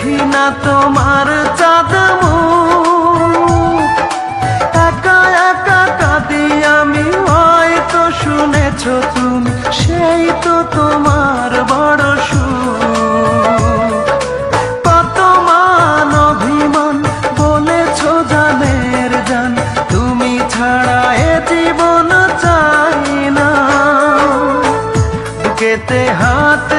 দেখি না তোমার চাঁদ মুখ, একা একা কাঁদি আমি, হয়তো শুনেছ তুমি, সেই তো তোমার বড় সুখ। কত মান অভিমান বলেছ জানের জান, তুমি ছাড়া এ জীবন চাই না। বুকেতে হাত